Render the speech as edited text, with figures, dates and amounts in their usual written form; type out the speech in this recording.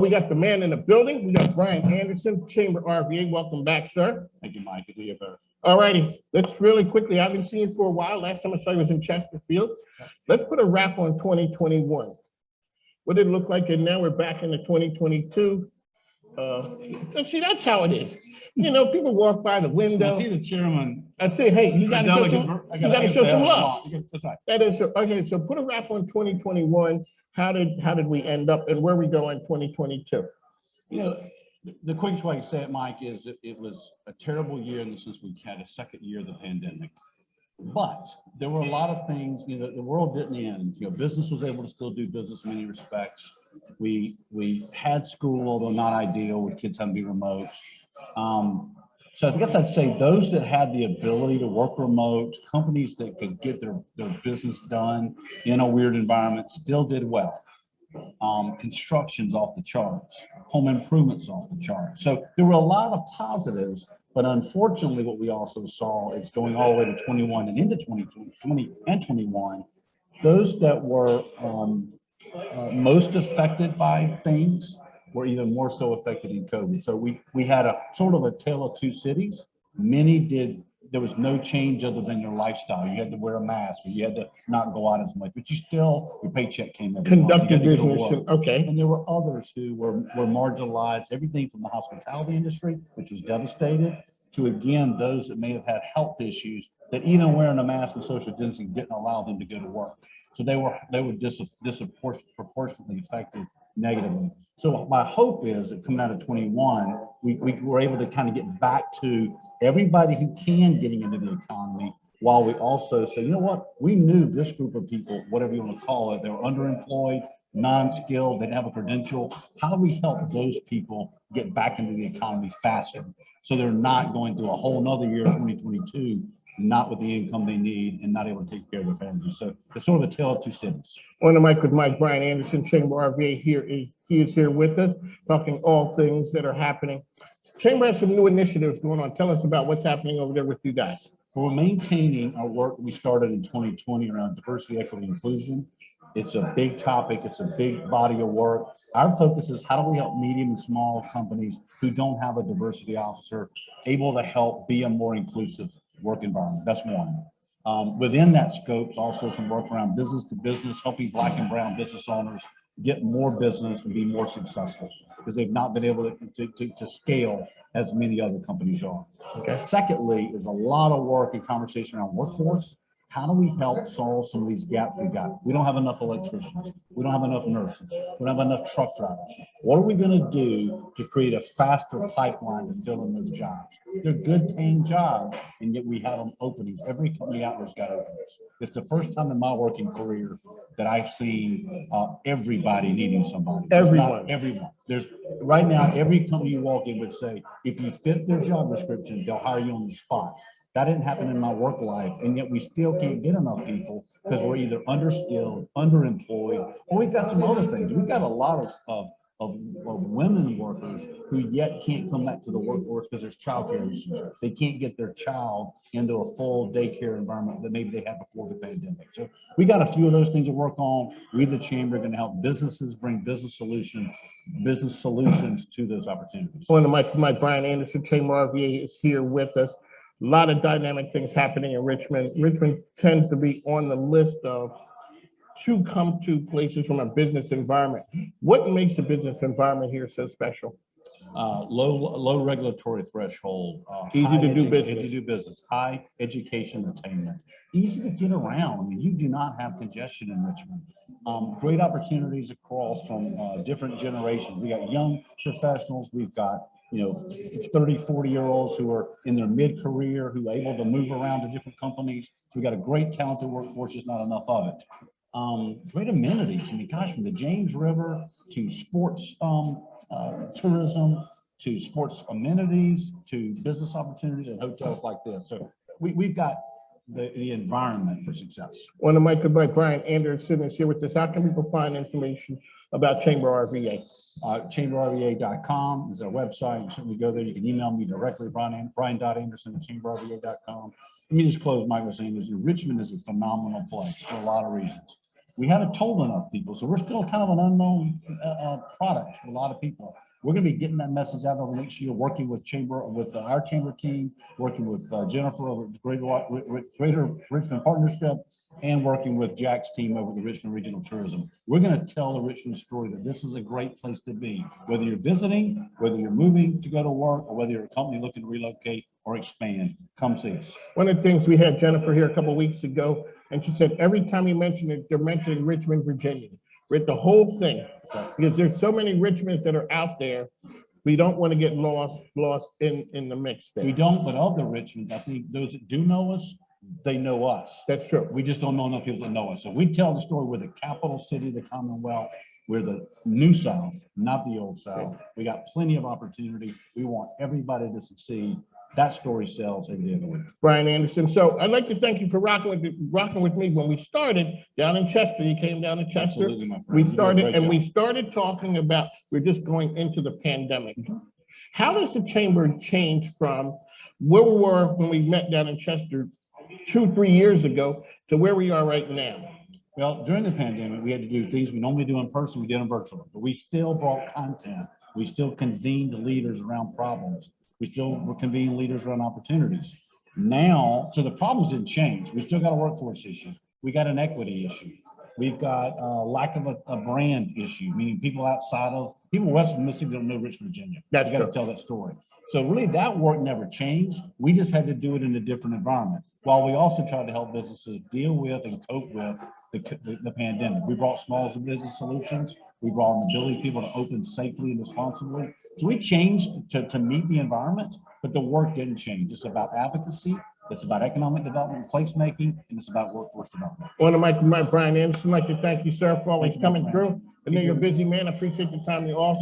We got the man in the building. We got Brian Anderson, ChamberRVA. Welcome back, sir. Thank you, Mike. Good to be here. All righty. Let's really quickly, I haven't seen you for a while. Last time I saw you was in Chesterfield. Let's put a wrap on 2021. What did it look like? And now we're back into 2022. See, that's how it is. You know, people walk by the window. I see the chairman. I'd say, hey, you got to show some love. That's right. That is so, okay. So put a wrap on 2021. How did we end up, and where we go in 2022? You know, the quickest way to say it, Mike, is it was a terrible year in the sense we had a second year of the pandemic. But there were a lot of things. You know, the world didn't end. You know, business was able to still do business in many respects. We had school, although not ideal, with kids having to be remote. So I guess I'd say those that had the ability to work remote, companies that could get their business done in a weird environment still did well. Construction's off the charts, home improvements off the charts. So there were a lot of positives, but unfortunately what we also saw is going all the way to 21 and into 2020 and 21, those that were most affected by things were even more so affected in COVID. So we had a sort of a tale of two cities. Many did, there was no change other than your lifestyle. You had to wear a mask, or you had to not go out as much, but your paycheck came in. Conduct your business, okay. And there were others who were marginalized, everything from the hospitality industry, which was devastated, to again, those that may have had health issues that even wearing a mask and social distancing didn't allow them to go to work. So they were disproportionately affected negatively. So my hope is that coming out of 21, we were able to kind of get back to everybody who can getting into the economy, while we also say, you know what, we knew this group of people, whatever you want to call it, they were underemployed, non-skilled, they didn't have a credential. How do we help those people get back into the economy faster so they're not going through a whole nother year, 2022, not with the income they need and not able to take care of their families? So it's sort of a tale of two cities. On the mic with Mike, Brian Anderson, ChamberRVA he is here with us, talking all things that are happening. Chamber has some new initiatives going on. Tell us about what's happening over there with you guys. We're maintaining our work we started in 2020 around diversity, equity, inclusion. It's a big topic. It's a big body of work. Our focus is how do we help medium and small companies who don't have a diversity officer able to help be a more inclusive work environment. That's one. Within that scope is also some work around business to business, helping Black and brown business owners get more business and be more successful because they've not been able to scale as many other companies are. Okay. Secondly, is a lot of work and conversation around workforce. How do we help solve some of these gaps we got? We don't have enough electricians. We don't have enough nurses. We don't have enough truck drivers. What are we going to do to create a faster pipeline to fill in those jobs? They're good paying jobs, and yet we have them openings. Every company out there's got openings. It's the first time in my working career that I've seen everybody needing somebody. Everyone. There's right now, every company you walk in would say, if you fit their job description, they'll hire you on the spot. That didn't happen in my work life, and yet we still can't get enough people because we're either underskilled, underemployed, or we've got some other things. We've got a lot of women workers who yet can't come back to the workforce because there's childcare issues. They can't get their child into a full daycare environment that maybe they had before the pandemic. So we got a few of those things to work on. We, the Chamber, are going to help businesses bring business solutions to those opportunities. On the mic, Brian Anderson, ChamberRVA is here with us. A lot of dynamic things happening in Richmond. Richmond tends to be on the list of to come to places from a business environment. What makes the business environment here so special? Low regulatory threshold. Easy to do business. High education attainment. Easy to get around. I mean, you do not have congestion in Richmond. Great opportunities across from different generations. We got young professionals. We've got 30, 40-year-olds who are in their mid-career, who are able to move around to different companies. So we got a great talented workforce, just not enough of it. Great amenities. I mean, gosh, from the James River to sports tourism, to sports amenities, to business opportunities and hotels like this. So we've got the environment for success. On the mic, Brian Anderson is here with us. How can people find information about ChamberRVA? ChamberRVA.com is our website. You can certainly go there. You can email me directly, brian.anderson@ChamberRVA.com. Let me just close, Mike, by saying this. Richmond is a phenomenal place for a lot of reasons. We haven't told enough people, so we're still kind of an unknown product to a lot of people. We're going to be getting that message out over the next year, working with our chamber team, working with Jennifer over at the Greater Richmond Partnership, and working with Jack's team over at the Richmond Regional Tourism. We're going to tell the Richmond story that this is a great place to be, whether you're visiting, whether you're moving to go to work, or whether you're a company looking to relocate or expand. Come see us. One of the things, we had Jennifer here a couple of weeks ago, and she said every time you mention it, they're mentioning Richmond, Virginia. Read the whole thing, because there's so many Richmonds that are out there. We don't want to get lost in the mix there. We don't, but of the Richmonds, I think those that do know us, they know us. That's true. We just don't know enough people that know us. So we tell the story. We're the capital city of the Commonwealth. We're the new South, not the old South. We got plenty of opportunity. We want everybody to succeed. That story sells every day of the week. Brian Anderson. So I'd like to thank you for rocking with me when we started down in Chester. You came down to Chester. Absolutely, my friend. We started talking about, we're just going into the pandemic. How does the chamber change from where we were when we met down in Chester 2-3 years ago to where we are right now? Well, during the pandemic, we had to do things we normally do in person, we did them virtually, but we still brought content. We still convened leaders around problems. We still were convening leaders around opportunities. Now, so the problems didn't change. We still got a workforce issue. We got an equity issue. We've got a lack of a brand issue, meaning people west of Mississippi don't know Richmond, Virginia. That's got to tell that story. So really that work never changed. We just had to do it in a different environment, while we also tried to help businesses deal with and cope with the pandemic. We brought small business solutions. We brought an ability for people to open safely and responsibly. So we changed to meet the environment, but the work didn't change. It's about advocacy, it's about economic development, placemaking, and it's about workforce development. One of my Brian Anderson, I'd like to thank you, sir, for always coming through. I know you're a busy man. I appreciate the time you offer.